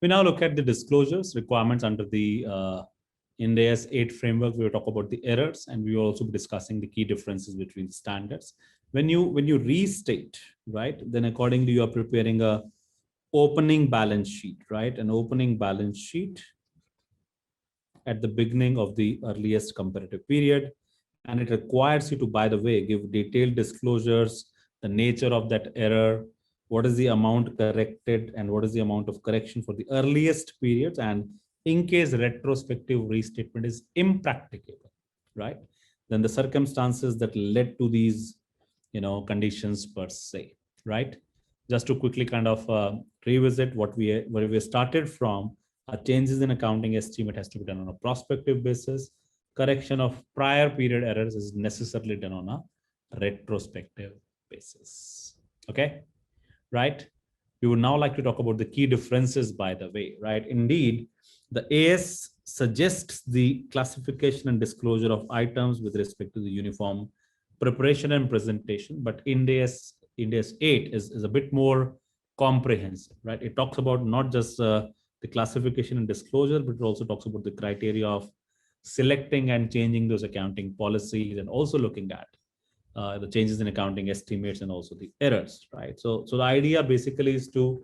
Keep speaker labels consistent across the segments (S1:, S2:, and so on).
S1: We now look at the disclosures requirements under the Ind AS 8 framework. We will talk about the errors, and we will also be discussing the key differences between standards. When you restate, right, then accordingly you are preparing a opening balance sheet, right? An opening balance sheet at the beginning of the earliest comparative period. And it requires you to, by the way, give detailed disclosures, the nature of that error, what is the amount corrected, and what is the amount of correction for the earliest periods. And in case retrospective restatement is impracticable, right, then the circumstances that led to these, conditions per se, right? Just to quickly kind of revisit where we started from, changes in accounting estimate has to be done on a prospective basis. Correction of prior period errors is necessarily done on a retrospective basis. Okay, right? We would now like to talk about the key differences, by the way, right? Indeed, the AS suggests the classification and disclosure of items with respect to the uniform preparation and presentation, but Ind AS 8 is a bit more comprehensive, right? It talks about not just the classification and disclosure, but it also talks about the criteria of selecting and changing those accounting policies, and also looking at the changes in accounting estimates and also the errors, right? So the idea basically is to,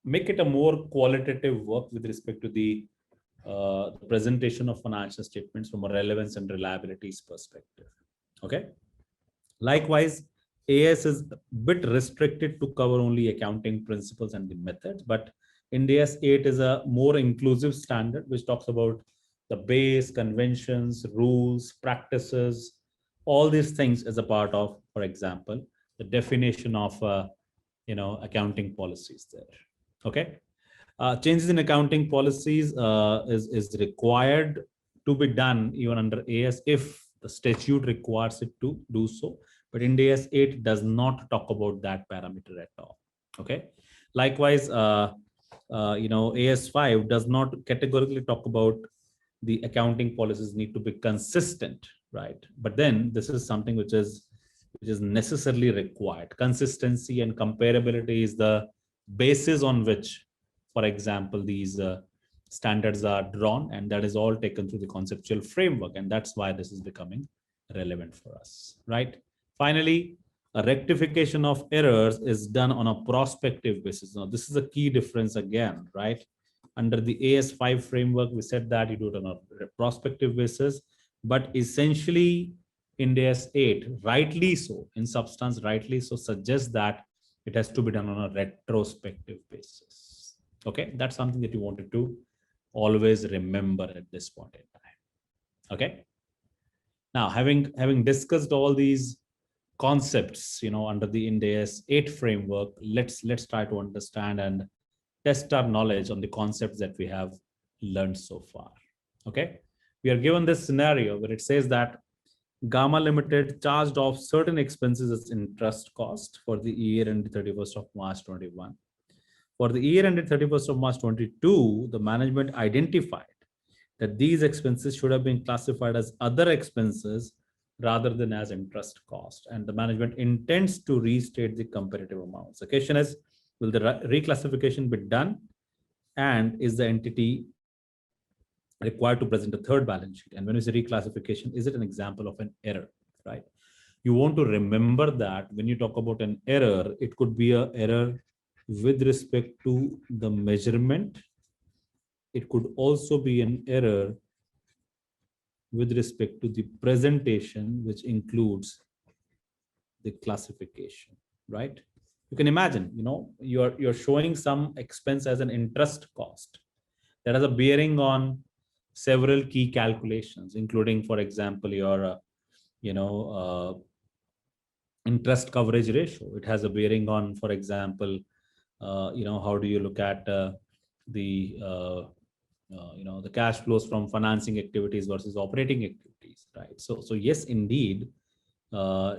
S1: make it a more qualitative work with respect to the presentation of financial statements from a relevance and reliabilities perspective. Okay. Likewise, AS is a bit restricted to cover only accounting principles and the methods, but Ind AS 8 is a more inclusive standard which talks about the base, conventions, rules, practices, all these things as a part of, for example, the definition of accounting policies there. Okay. Changes in accounting policies is required to be done even under AS if the statute requires it to do so. But Ind AS 8 does not talk about that parameter at all. Okay. Likewise, AS 5 does not categorically talk about the accounting policies need to be consistent, right? But then this is something which is necessarily required. Consistency and comparability is the basis on which, for example, these standards are drawn, and that is all taken through the conceptual framework, and that's why this is becoming relevant for us, right? Finally, a rectification of errors is done on a prospective basis. Now, this is a key difference again, right? Under the AS5 framework, we said that you do it on a prospective basis, but essentially Ind AS 8, rightly so, in substance, rightly so, suggests that it has to be done on a retrospective basis. Okay, that's something that you wanted to always remember at this point in time. Okay. Now, having discussed all these concepts, under the Ind AS 8 framework, let's try to understand and test our knowledge on the concepts that we have learned so far. Okay, we are given this scenario where it says that Gamma Limited charged off certain expenses as interest cost for the year ended 31st of March 21. For the year ended 31st of March 22, the management identified that these expenses should have been classified as other expenses rather than as interest cost, and the management intends to restate the comparative amounts. The question is, will the reclassification be done, and is the entity required to present a third balance sheet? And when we say reclassification, is it an example of an error, right? You want to remember that when you talk about an error, it could be an error with respect to the measurement. It could also be an error with respect to the presentation, which includes the classification, right? You can imagine, you're showing some expense as an interest cost that has a bearing on several key calculations, including, for example, your, interest coverage ratio. It has a bearing on, for example, how do you look at the cash flows from financing activities versus operating activities, right? So yes, indeed,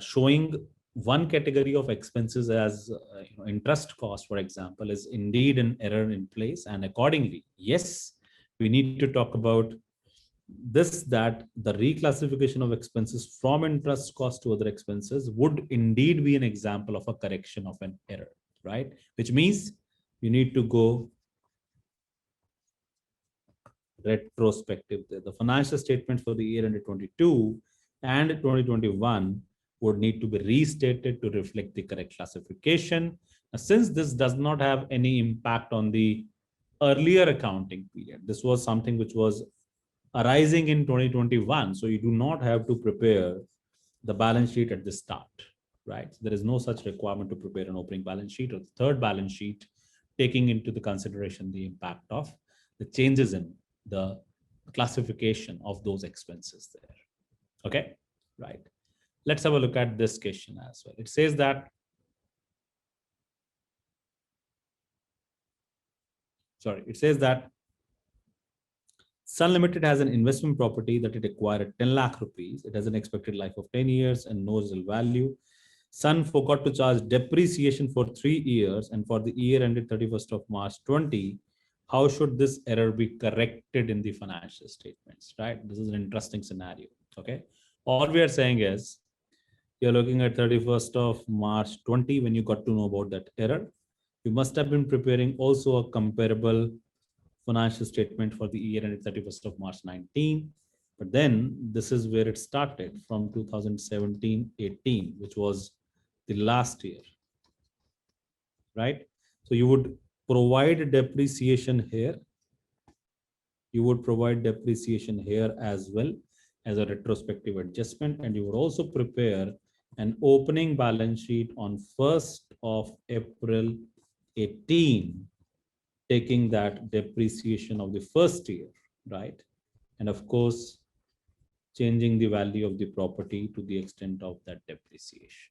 S1: showing one category of expenses as interest cost, for example, is indeed an error in place. And accordingly, yes, we need to talk about this, that the reclassification of expenses from interest cost to other expenses would indeed be an example of a correction of an error, right? Which means you need to go retrospective there. The financial statements for the year ended 22 and 2021 would need to be restated to reflect the correct classification. Now, since this does not have any impact on the earlier accounting period, this was something which was arising in 2021. So you do not have to prepare the balance sheet at the start, right? So there is no such requirement to prepare an opening balance sheet or the third balance sheet, taking into the consideration the impact of the changes in the classification of those expenses there. Okay, right. Let's have a look at this question as well. It says that, it says that Sun Limited has an investment property that it acquired at 10 lakh rupees. It has an expected life of 10 years and no residual value. Sun forgot to charge depreciation for 3 years, and for the year ended 31st of March 20, how should this error be corrected in the financial statements, right? This is an interesting scenario, okay? All we are saying is, you're looking at 31st of March 20 when you got to know about that error. You must have been preparing also a comparable financial statement for the year ended 31st of March 19. But then this is where it started from 2017-18, which was the last year, right? So you would provide depreciation here. You would provide depreciation here as well as a retrospective adjustment. And you would also prepare an opening balance sheet on 1st of April 18, taking that depreciation of the first year, right? And of course, changing the value of the property to the extent of that depreciation,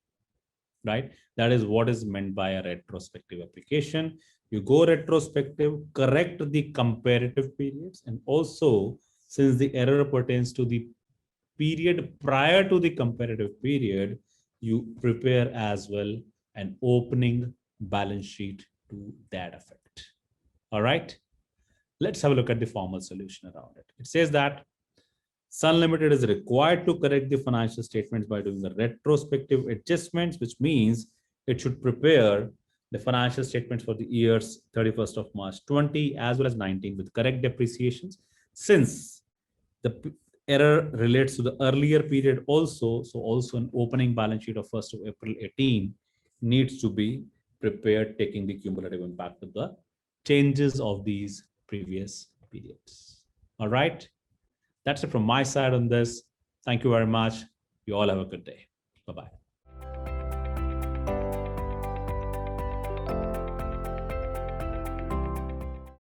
S1: right? That is what is meant by a retrospective application. You go retrospective, correct the comparative periods, and also, since the error pertains to the period prior to the comparative period, you prepare as well an opening balance sheet to that effect. All right, let's have a look at the formal solution around it. It says that Sun Limited is required to correct the financial statements by doing the retrospective adjustments, which means it should prepare the financial statements for the years 31st of March 20 as well as 19 with correct depreciations. Since the error relates to the earlier period also, so also an opening balance sheet of 1st of April 18 needs to be prepared, taking the cumulative impact of the changes of these previous periods. All right. That's it from my side on this. Thank you very much. You all have a good day. Bye-bye.